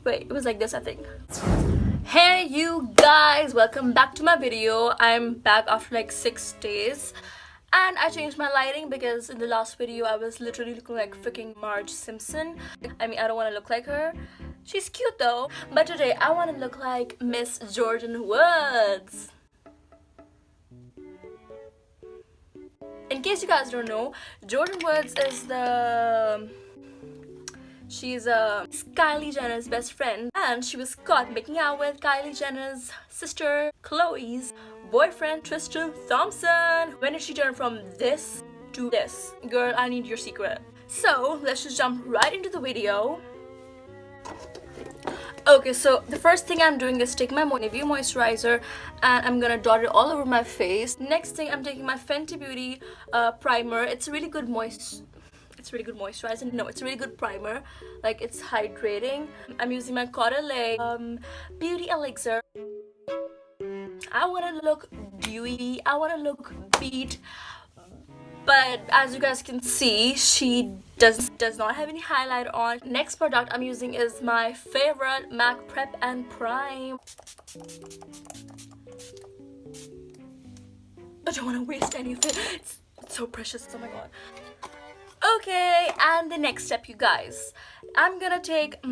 Wait, it was like this, I think. Hey you guys, welcome back to my video. I'm back after like 6 days. And I changed my lighting because in the last video I was literally looking like freaking Marge Simpson. I mean, I don't want to look like her. She's cute though. But today I want to look like Miss Jordyn Woods. In case you guys don't know, Jordyn Woods is she's Kylie Jenner's best friend, and she was caught making out with Kylie Jenner's sister Khloe's boyfriend Tristan Thompson. When did she turn from this to this? Girl, I need your secret. So let's just jump right into the video. Okay, so the first thing I'm doing is taking my Nivea moisturizer and I'm gonna dot it all over my face. Next thing, I'm taking my Fenty Beauty primer. It's a really good moisturizer. No, it's a really good primer. Like, it's hydrating. I'm using my Caudalie beauty elixir. I want to look dewy. I want to look beat. But as you guys can see, she does not have any highlight on. Next product I'm using is my favorite MAC Prep and Prime. I don't want to waste any of it. It's so precious. Oh my god. Okay, and the next step, you guys, I'm gonna take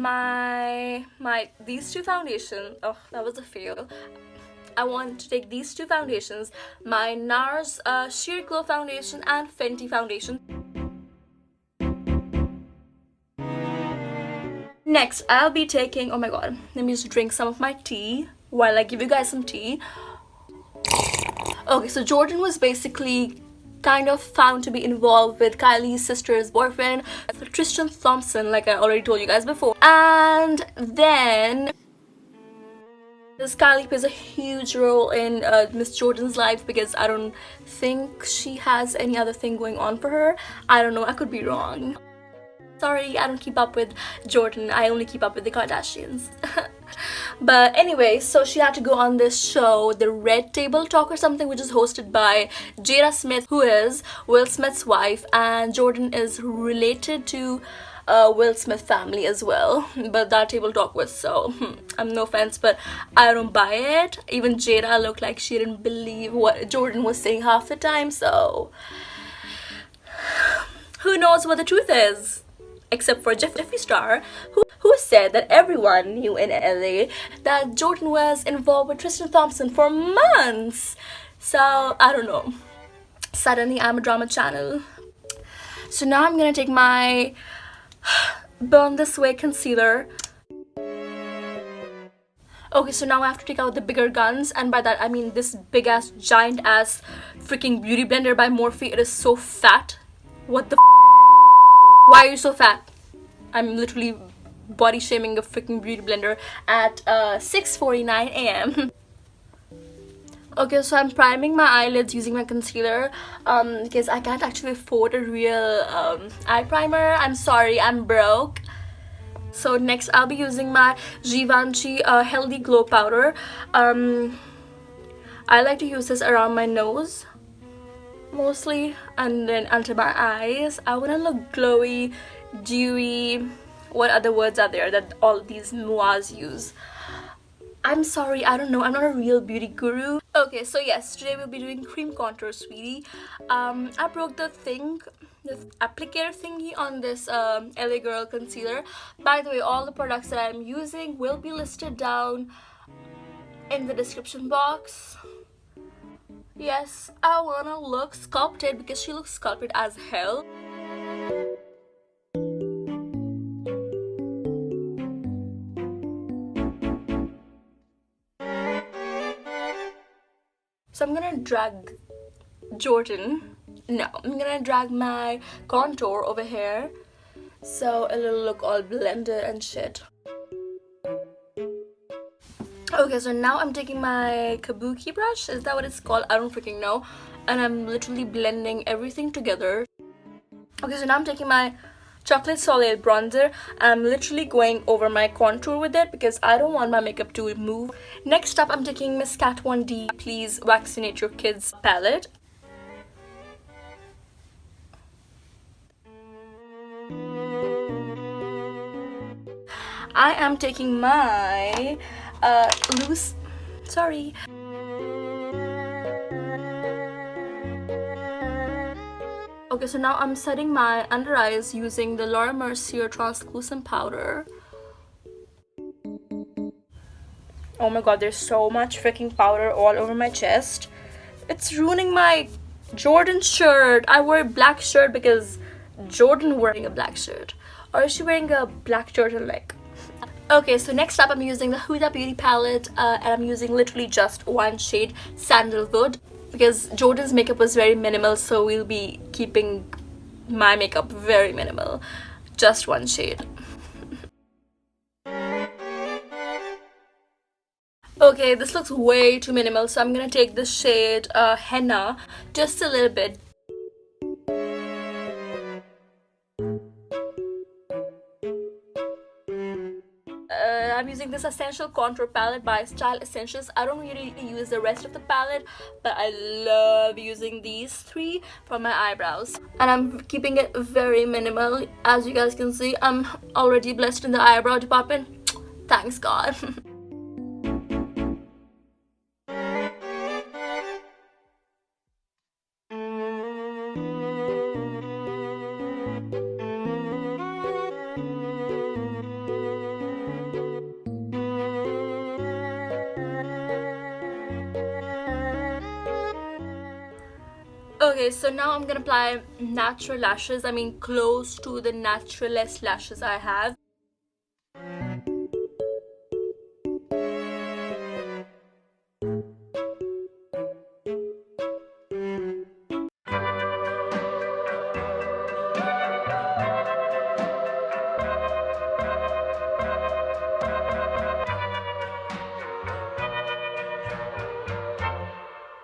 these two foundations. Oh, that was a fail. I want to take these two foundations, my NARS Sheer Glow foundation and Fenty foundation. Next, I'll be taking, oh my god, let me just drink some of my tea while I give you guys some tea. Okay, so Jordyn was basically kind of found to be involved with Kylie's sister's boyfriend, Tristan Thompson, like I already told you guys before. And then this Kylie plays a huge role in Miss Jordyn's life because I don't think she has any other thing going on for her. I don't know, I could be wrong. Sorry, I don't keep up with Jordyn. I only keep up with the Kardashians. But anyway, so she had to go on this show, the Red Table Talk or something, which is hosted by Jada Smith, who is Will Smith's wife, and Jordyn is related to Will Smith family as well. But that table talk was so, I'm no offense, but I don't buy it. Even Jada looked like she didn't believe what Jordyn was saying half the time, so who knows what the truth is? Except for Jeffree Star, who said that everyone knew in LA that Jordyn was involved with Tristan Thompson for months. So, I don't know. Suddenly, I'm a drama channel. So now I'm gonna take my Burn This Way concealer. Okay, so now I have to take out the bigger guns, and by that I mean this big ass, giant ass freaking beauty blender by Morphe. It is so fat. What the Why are you so fat? I'm literally body shaming a freaking beauty blender at 6:49 a.m. Okay, so I'm priming my eyelids using my concealer because I can't actually afford a real eye primer. I'm sorry, I'm broke. So next I'll be using my Givenchy Healthy Glow Powder. I like to use this around my nose mostly, and then under my eyes. I want to look glowy, dewy. What other words are there that all these moas use? I'm sorry, I don't know. I'm not a real beauty guru. Okay, so yes, today we'll be doing cream contour, sweetie. I broke the applicator thingy on this LA Girl concealer. By the way, all the products that I'm using will be listed down in the description box. Yes, I wanna look sculpted because she looks sculpted as hell. So I'm gonna drag Jordyn. No, I'm gonna drag my contour over here so it'll look all blended and shit. Okay, so now I'm taking my kabuki brush. Is that what it's called? I don't freaking know. And I'm literally blending everything together. Okay, so now I'm taking my chocolate soleil bronzer. I'm literally going over my contour with it because I don't want my makeup to move. Next up, I'm taking Miss Kat 1D Please Vaccinate Your Kids palette. I am taking my loose, sorry. Okay, so now I'm setting my under eyes using the Mercier translucent powder. Oh my god, there's so much freaking powder all over my chest. It's ruining my Jordyn shirt. I wore a black shirt because Jordyn wearing a black shirt. Or is she wearing a black turtleneck? Okay, so next up I'm using the Huda Beauty palette and I'm using literally just one shade, Sandalwood, because Jordyn's makeup was very minimal, so we'll be keeping my makeup very minimal. Just one shade. Okay, this looks way too minimal, so I'm gonna take the shade Henna, just a little bit. I'm using this Essential Contour Palette by Style Essentials. I don't really use the rest of the palette, but I love using these three for my eyebrows. And I'm keeping it very minimal. As you guys can see, I'm already blessed in the eyebrow department. Thanks God. Okay, so now I'm gonna apply natural lashes. I mean, close to the naturalest lashes I have.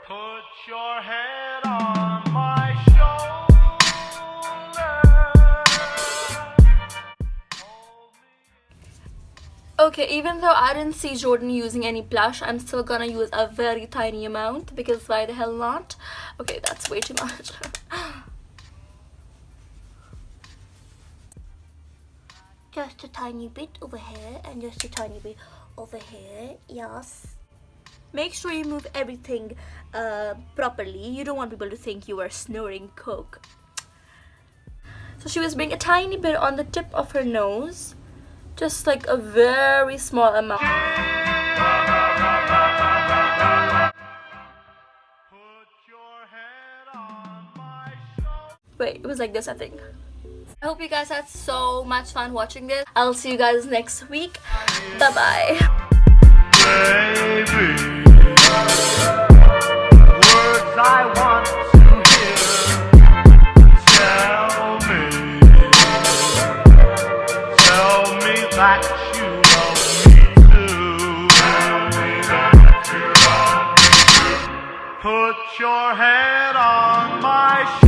Put your head on my shoulder. Okay, even though I didn't see Jordyn using any blush, I'm still gonna use a very tiny amount because why the hell not? Okay, that's way too much. Just a tiny bit over here and just a tiny bit over here. Yes. Make sure you move everything properly. You don't want people to think you are snorting coke. So she was bringing a tiny bit on the tip of her nose. Just like a very small amount. Wait, it was like this, I think. I hope you guys had so much fun watching this. I'll see you guys next week. Bye bye. Baby, words I want to hear. Tell me that you love me too. Put your head on my shoulder.